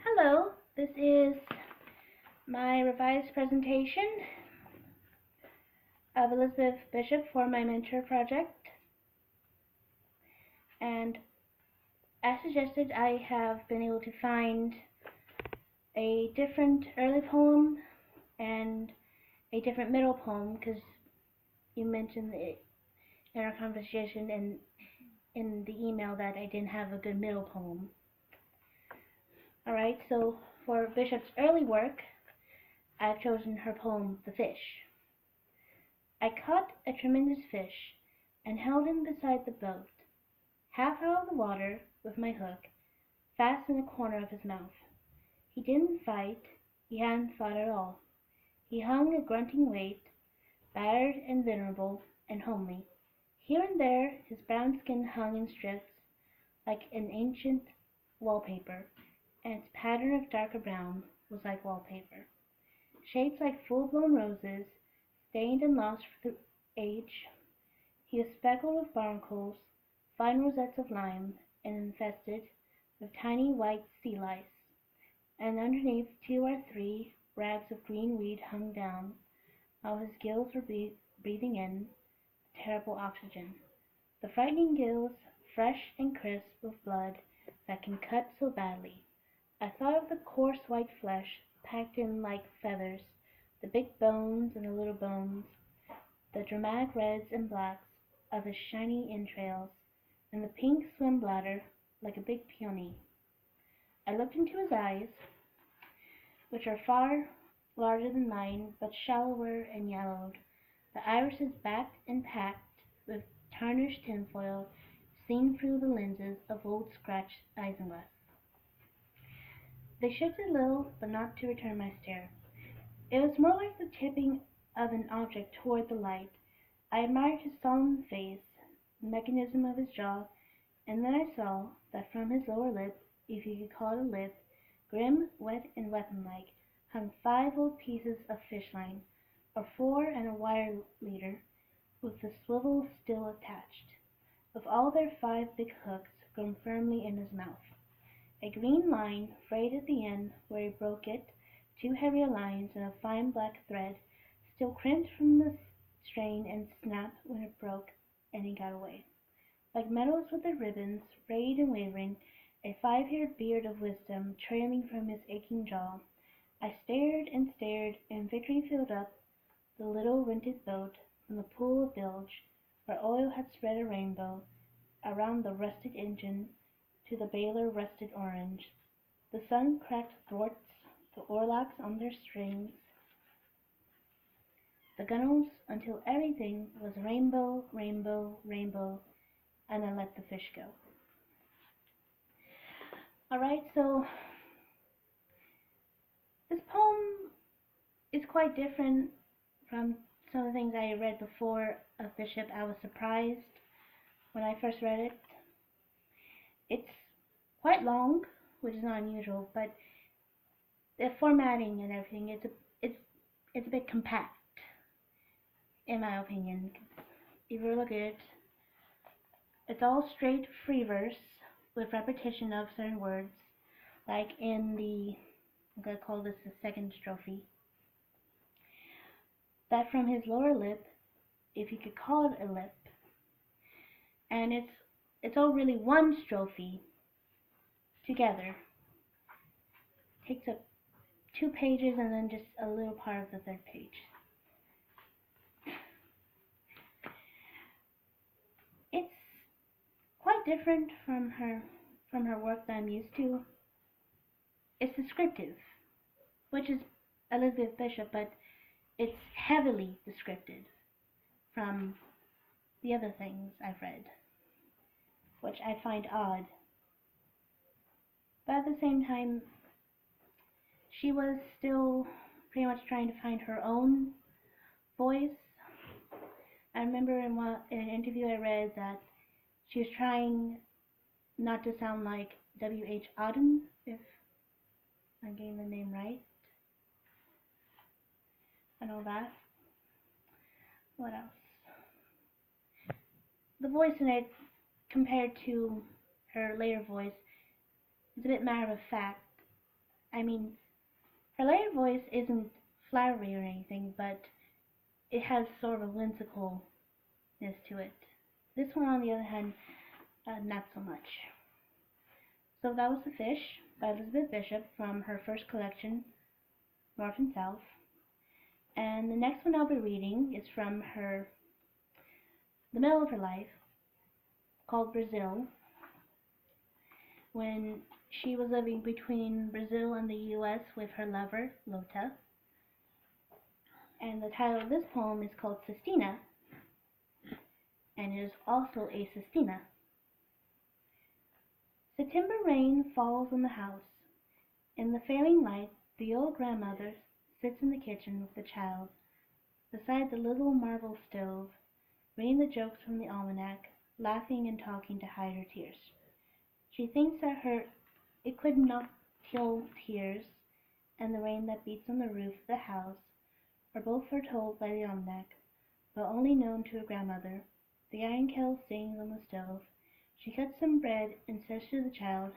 Hello, this is my revised presentation of Elizabeth Bishop for my mentor project. And as suggested, I have been able to find a different early poem and a different middle poem because you mentioned in our conversation and in the email that I didn't have a good middle poem. Alright, so for Bishop's early work, I've chosen her poem, The Fish. I caught a tremendous fish and held him beside the boat, half out of the water with my hook fast in the corner of his mouth. He didn't fight, he hadn't fought at all. He hung a grunting weight, battered and venerable and homely. Here and there his brown skin hung in strips like an ancient wallpaper, and its pattern of darker brown was like wallpaper. Shapes like full-blown roses, stained and lost through age. He was speckled with barnacles, fine rosettes of lime, and infested with tiny white sea lice, and underneath 2 or 3 rags of green weed hung down, while his gills were breathing in the terrible oxygen. The frightening gills, fresh and crisp with blood that can cut so badly. I thought of the coarse white flesh packed in like feathers, the big bones and the little bones, the dramatic reds and blacks of his shiny entrails, and the pink swim bladder like a big peony. I looked into his eyes, which are far larger than mine, but shallower and yellowed, the irises backed and packed with tarnished tinfoil seen through the lenses of old scratched isinglass. They shifted a little, but not to return my stare. It was more like the tipping of an object toward the light. I admired his solemn face, the mechanism of his jaw, and then I saw that from his lower lip, if you could call it a lip, grim, wet, and weapon-like, hung 5 old pieces of fish-line, or 4 and a wire leader, with the swivel still attached, with all their 5 big hooks grown firmly in his mouth. A green line frayed at the end where he broke it, 2 heavier lines and a fine black thread, still crimped from the strain and snap when it broke and he got away. Like metals with their ribbons, frayed and wavering, a 5-haired beard of wisdom trailing from his aching jaw. I stared, and victory filled up the little rented boat from the pool of bilge, where oil had spread a rainbow around the rusted engine to the bailer rusted orange. The sun cracked thwarts, the oarlocks on their strings, the gunnels, until everything was rainbow, rainbow, rainbow, and I let the fish go. Alright, so this poem is quite different from some of the things I read before of Bishop. I was surprised when I first read it. It's quite long, which is not unusual, but the formatting and everything, it's a bit compact, in my opinion. If you look at it, it's all straight free verse with repetition of certain words, like in I'm going to call this the second strophe, that from his lower lip, if you could call it a lip, and it's all really one strophe together. It takes up 2 pages and then just a little part of the 3rd page. It's quite different from her work that I'm used to. It's descriptive, which is Elizabeth Bishop, but it's heavily descriptive from the other things I've read, which I find odd. But at the same time, she was still pretty much trying to find her own voice. I remember in an interview I read that she was trying not to sound like W.H. Auden, if I'm getting the name right, and all that. What else? The voice in it, compared to her later voice, is a bit matter of fact. I mean, her later voice isn't flowery or anything, but it has sort of a whimsicalness to it. This one, on the other hand, not so much. So that was The Fish by Elizabeth Bishop from her first collection, North and South. And the next one I'll be reading is from the middle of her life, called Brazil, when she was living between Brazil and the US with her lover, Lota. And the title of this poem is called Sestina, and it is also a sestina. September rain falls on the house. In the failing light, the old grandmother sits in the kitchen with the child, beside the little marble stove, reading the jokes from the almanac, laughing and talking to hide her tears. She thinks that it could not kill tears, and the rain that beats on the roof of the house are both foretold by the almanac, but only known to her grandmother. The iron kettle sings on the stove. She cuts some bread and says to the child,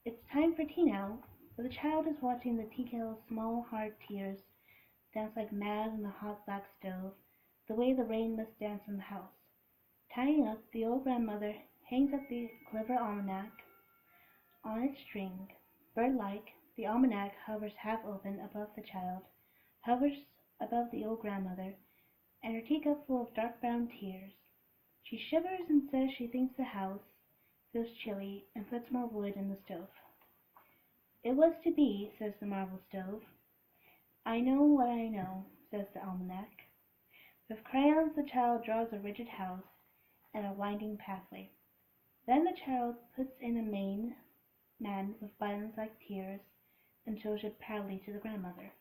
"It's time for tea now," but the child is watching the tea kettle's small hard tears dance like mad on the hot black stove, the way the rain must dance in the house. Tying up, the old grandmother hangs up the clever almanac on its string. Bird-like, the almanac hovers half open above the child, hovers above the old grandmother, and her teacup full of dark brown tears. She shivers and says she thinks the house feels chilly, and puts more wood in the stove. "It was to be," says the marble stove. "I know what I know," says the almanac. With crayons the child draws a rigid house and a winding pathway. Then the child puts in a man with buttons like tears, and shows it proudly to the grandmother.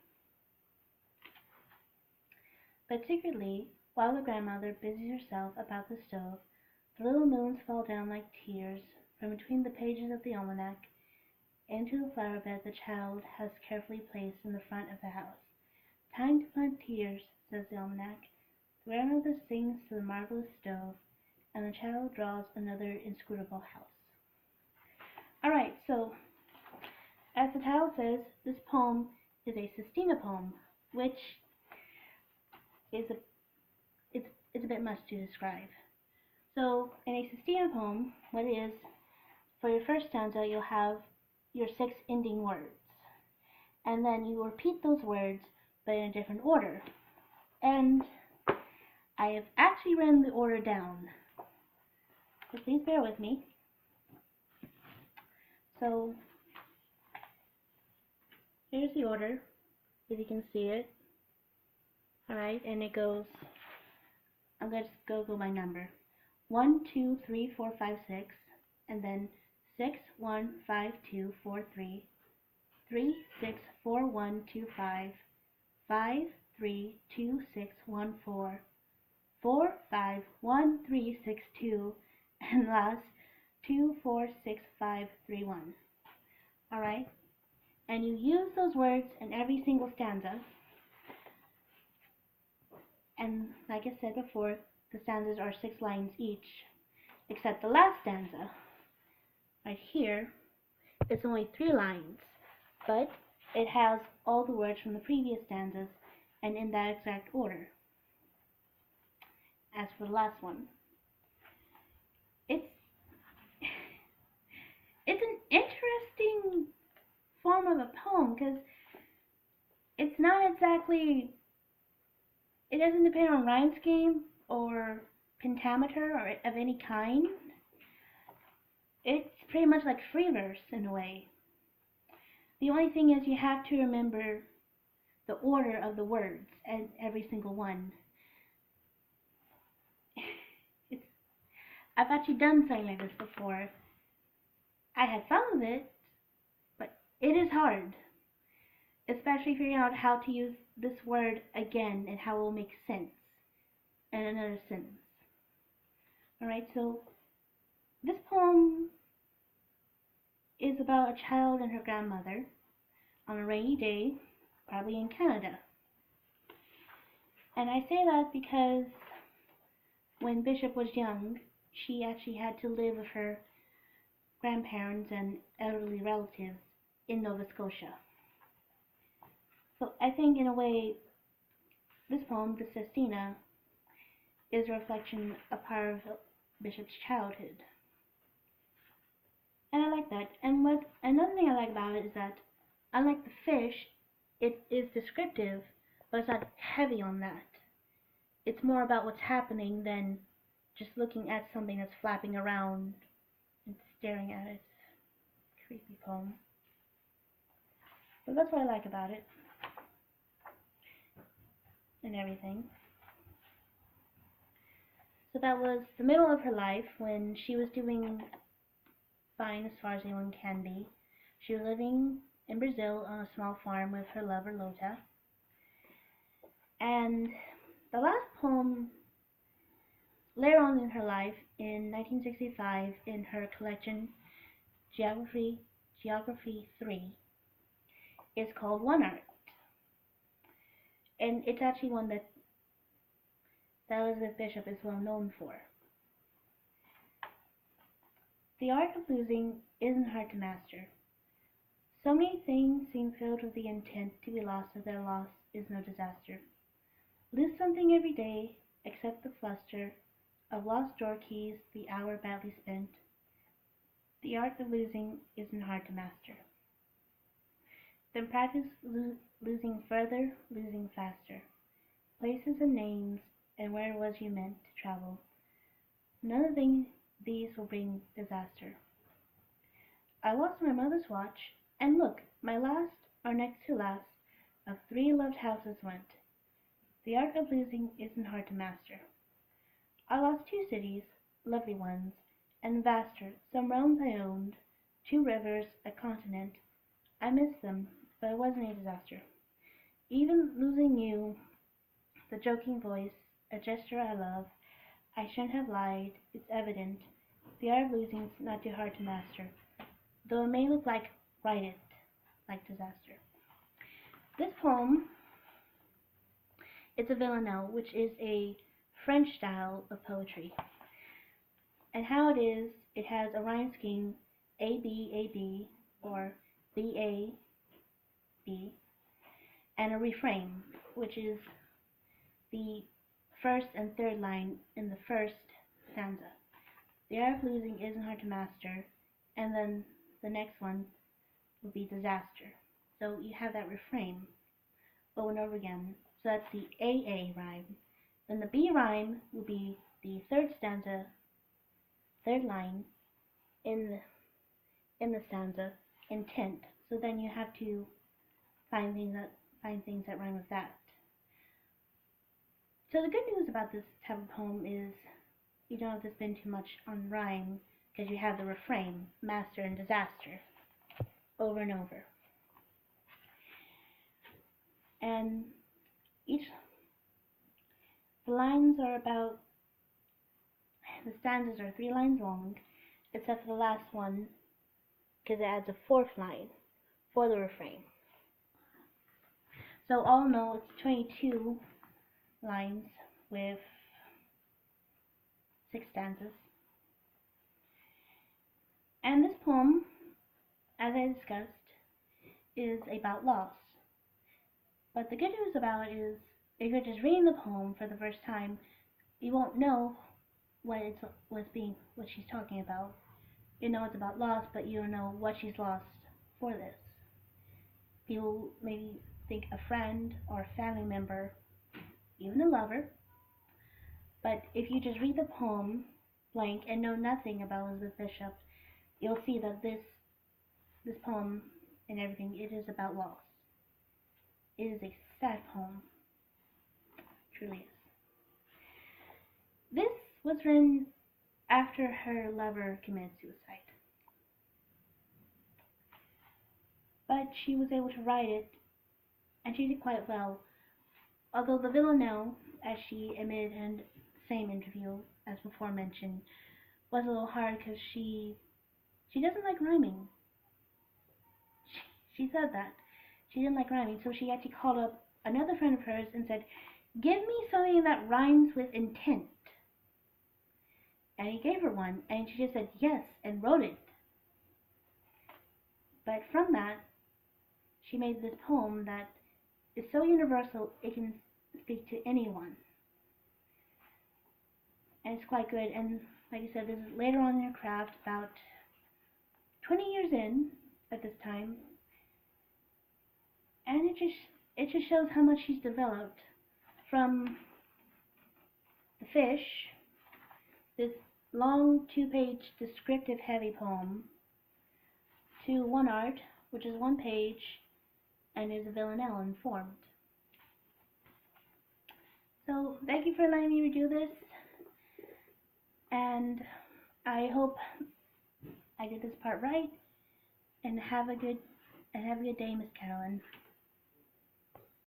But secretly, while the grandmother busies herself about the stove, the little moons fall down like tears from between the pages of the almanac into the flower bed the child has carefully placed in the front of the house. "Time to plant tears," says the almanac. The grandmother sings to the marvelous stove, and the child draws another inscrutable house. Alright, so as the title says, this poem is a sestina poem, which is it's a bit much to describe. So in a sestina poem, what it is, for your first stanza you'll have your 6 ending words, and then you repeat those words but in a different order. And I have actually written the order down, so please bear with me. So here's the order, if you can see it. Alright, and it goes, I'm going to just go by number. 1, 2, 3, 4, 5, 6, and then 6, 1, 5, 2, 4, 3, 3, 6, 4, 1, 2, 5, 5, 3, 2, 6, 1, 4, 4, 5, 1, 3, 6, 2, and last 2, 4, 6, 5, 3, 1. Alright? And you use those words in every single stanza. And like I said before, the stanzas are 6 lines each, except the last stanza, right here, it's only 3 lines, but it has all the words from the previous stanzas and in that exact order. As for the last one, it's an interesting form of a poem, because it's not exactly, it doesn't depend on rhyme scheme or pentameter or of any kind. It's pretty much like free verse in a way. The only thing is you have to remember the order of the words and every single one. I've actually done something like this before. I had fun with it, but it is hard, especially figuring out how to use this word again and how it will make sense in another sentence. Alright, so this poem is about a child and her grandmother on a rainy day, probably in Canada. And I say that because when Bishop was young, she actually had to live with her grandparents and elderly relatives in Nova Scotia. So I think in a way, this poem, the Sestina, is a reflection of part of Bishop's childhood. And I like that. And what another thing I like about it is that, unlike the fish, it is descriptive, but it's not heavy on that. It's more about what's happening than just looking at something that's flapping around and staring at it. Creepy poem. But that's what I like about it. And everything. So that was the middle of her life when she was doing fine as far as anyone can be. She was living in Brazil on a small farm with her lover Lota. And the last poem, later on in her life, in 1965, in her collection Geography 3, is called One Art. And it's actually one that Elizabeth Bishop is well known for. The art of losing isn't hard to master. So many things seem filled with the intent to be lost that their loss is no disaster. Lose something every day, except the fluster of lost door keys, the hour badly spent. The art of losing isn't hard to master. Then practice losing further, losing faster. Places and names, and where it was you meant to travel. None of these will bring disaster. I lost my mother's watch, and look, my last, or next to last, of 3 loved houses went. The art of losing isn't hard to master. I lost 2 cities, lovely ones, and vaster, some realms I owned, 2 rivers, a continent. I missed them, but it wasn't a disaster. Even losing you, the joking voice, a gesture I love, I shouldn't have lied, it's evident. The art of losing's not too hard to master, though it may look like disaster. This poem, it's a villanelle, which is a French style of poetry. And how it is, it has a rhyme scheme A-B, or B-A-B, and a refrain, which is the first and third line in the first stanza. The art of losing isn't hard to master, and then the next one will be disaster. So you have that refrain over and over again. So that's the AA rhyme. Then the B rhyme will be the third stanza, third line in the stanza, intent. So then you have to find things that rhyme with that. So the good news about this type of poem is you don't have to spend too much on rhyme because you have the refrain, master and disaster, over and over. And the stanzas are 3 lines long, except for the last one, because it adds a 4th line for the refrain. So all in all, it's 22 lines with 6 stanzas. And this poem, as I discussed, is about loss. But the good news about it is, if you're just reading the poem for the first time, you won't know what she's talking about. You know it's about loss, but you don't know what she's lost for this. People maybe think a friend or a family member, even a lover. But if you just read the poem blank and know nothing about Elizabeth Bishop, you'll see that this poem and everything, it is about loss. It is a sad poem. It truly is. This was written after her lover committed suicide. But she was able to write it, and she did quite well. Although the villanelle, as she admitted in the same interview as before mentioned, was a little hard because she doesn't like rhyming. She said that. She didn't like rhyming, so she actually called up another friend of hers and said, "Give me something that rhymes with intent." And he gave her one, and she just said yes and wrote it. But from that, she made this poem that is so universal it can speak to anyone. And it's quite good. And like I said, this is later on in her craft, about 20 years in at this time, and it just shows how much she's developed from the fish, this long 2-page descriptive heavy poem, to one art, which is 1 page and is a villanelle in form. So thank you for letting me redo this, and I hope I did this part right. And have a good day, Miss Carolyn.